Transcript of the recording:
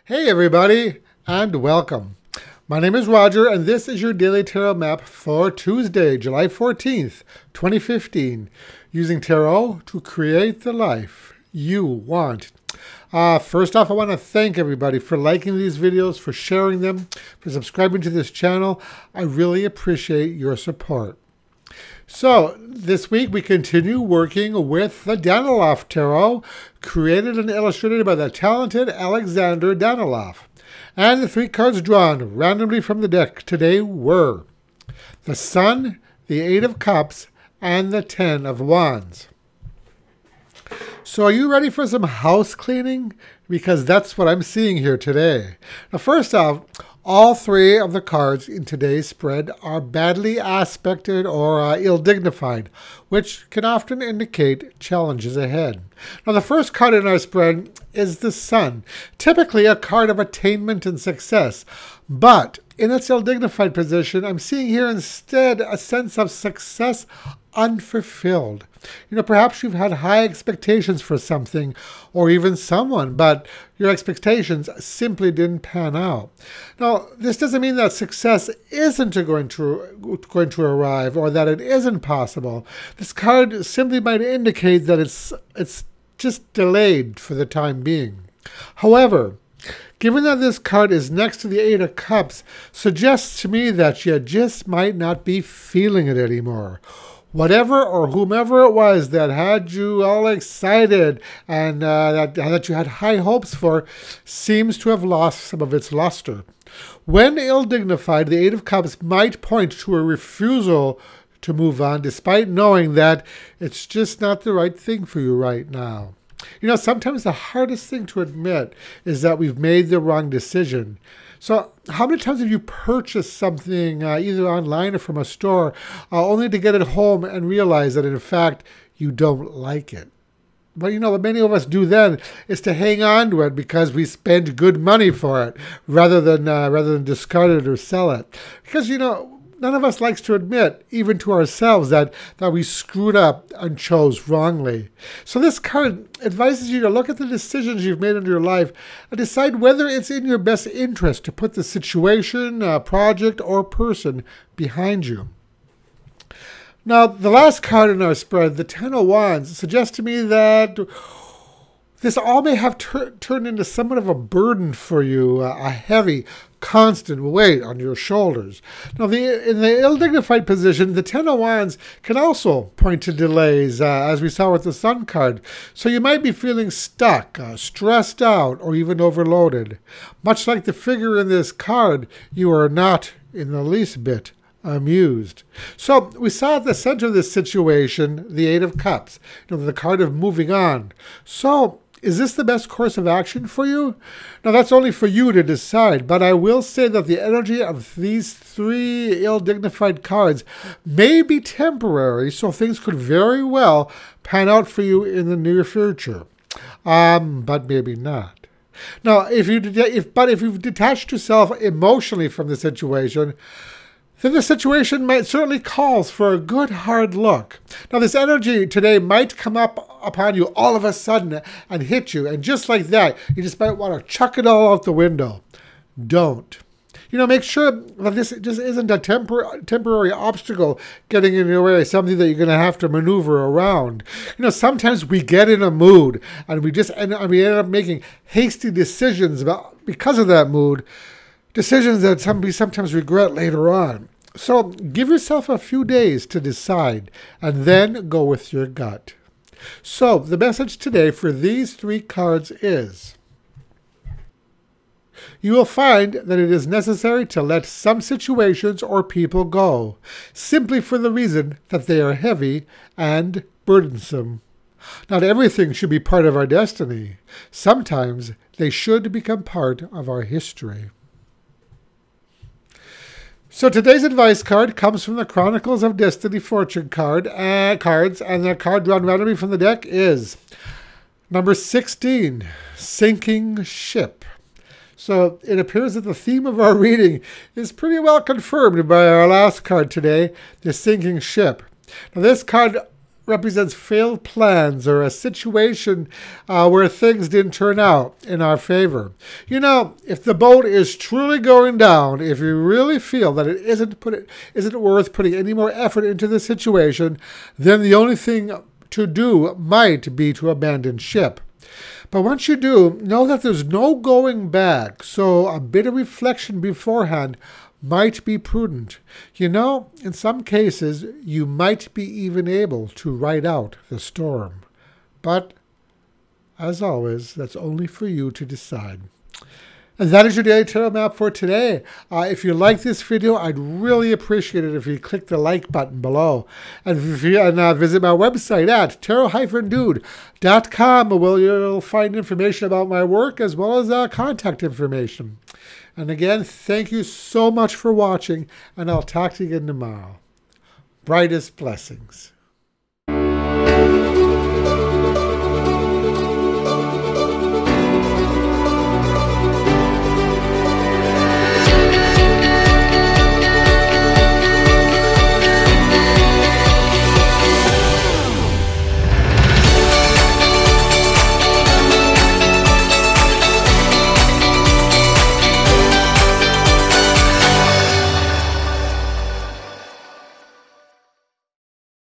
Hey everybody, and welcome. My name is Roger, and this is your daily tarot map for Tuesday, July 14th, 2015, using tarot to create the life you want. First off, I want to thank everybody for liking these videos, for sharing them, for subscribing to this channel. I really appreciate your support. So, this week we continue working with the Daniloff Tarot, created and illustrated by the talented Alexander Daniloff. And the three cards drawn randomly from the deck today were the Sun, the Eight of Cups, and the Ten of Wands. So are you ready for some house cleaning? Because that's what I'm seeing here today. Now, first off, all three of the cards in today's spread are badly aspected or ill-dignified, which can often indicate challenges ahead. Now, the first card in our spread is the Sun, typically a card of attainment and success. But in its ill-dignified position, I'm seeing here instead a sense of success unfulfilled. Perhaps you've had high expectations for something or even someone, but your expectations simply didn't pan out. Now, this doesn't mean that success isn't going to arrive or that it isn't possible. This card simply might indicate that it's just delayed for the time being. However, given that this card is next to the Eight of Cups, suggests to me that you just might not be feeling it anymore. Whatever or whomever it was that had you all excited and that you had high hopes for seems to have lost some of its luster. When ill-dignified, the Eight of Cups might point to a refusal to move on despite knowing that it's just not the right thing for you right now. Sometimes the hardest thing to admit is that we've made the wrong decision. So how many times have you purchased something either online or from a store only to get it home and realize that in fact you don't like it? But what many of us do then is to hang on to it because we spend good money for it rather than discard it or sell it. Because none of us likes to admit, even to ourselves, that we screwed up and chose wrongly. So this card advises you to look at the decisions you've made in your life and decide whether it's in your best interest to put the situation, project, or person behind you. Now, the last card in our spread, the Ten of Wands, suggests to me that this all may have turned into somewhat of a burden for you, a heavy, constant weight on your shoulders. Now, in the ill-dignified position, the Ten of Wands can also point to delays, as we saw with the Sun card. So you might be feeling stuck, stressed out, or even overloaded. Much like the figure in this card, you are not in the least bit amused. So we saw at the center of this situation the Eight of Cups, the card of moving on. So is this the best course of action for you? Now, that's only for you to decide, but I will say that the energy of these three ill-dignified cards may be temporary, so things could very well pan out for you in the near future, but maybe not. Now, if you've detached yourself emotionally from the situation, then the situation might certainly calls for a good hard look. Now, this energy today might come up upon you all of a sudden and hit you, and just like that, you just might want to chuck it all out the window. Don't. Make sure that this just isn't a temporary obstacle getting in your way, something that you're going to have to maneuver around. Sometimes we get in a mood and we end up making hasty decisions because of that mood, decisions that we sometimes regret later on. So give yourself a few days to decide and then go with your gut. So the message today for these three cards is: you will find that it is necessary to let some situations or people go, simply for the reason that they are heavy and burdensome. Not everything should be part of our destiny. Sometimes they should become part of our history. So today's advice card comes from the Chronicles of Destiny Fortune cards, and the card drawn randomly from the deck is number 16, Sinking Ship. So it appears that the theme of our reading is pretty well confirmed by our last card today, the Sinking Ship. Now, this card represents failed plans or a situation where things didn't turn out in our favor. You know, if the boat is truly going down, if you really feel that it isn't worth putting any more effort into the situation, then the only thing to do might be to abandon ship. But once you do, know that there's no going back, so a bit of reflection beforehand might be prudent. You know, in some cases, you might be even able to ride out the storm. But, as always, that's only for you to decide. And that is your daily tarot map for today. If you like this video, I'd really appreciate it if you click the like button below. And visit my website at tarot-dude.com, where you'll find information about my work as well as contact information. And again, thank you so much for watching, and I'll talk to you again tomorrow. Brightest blessings.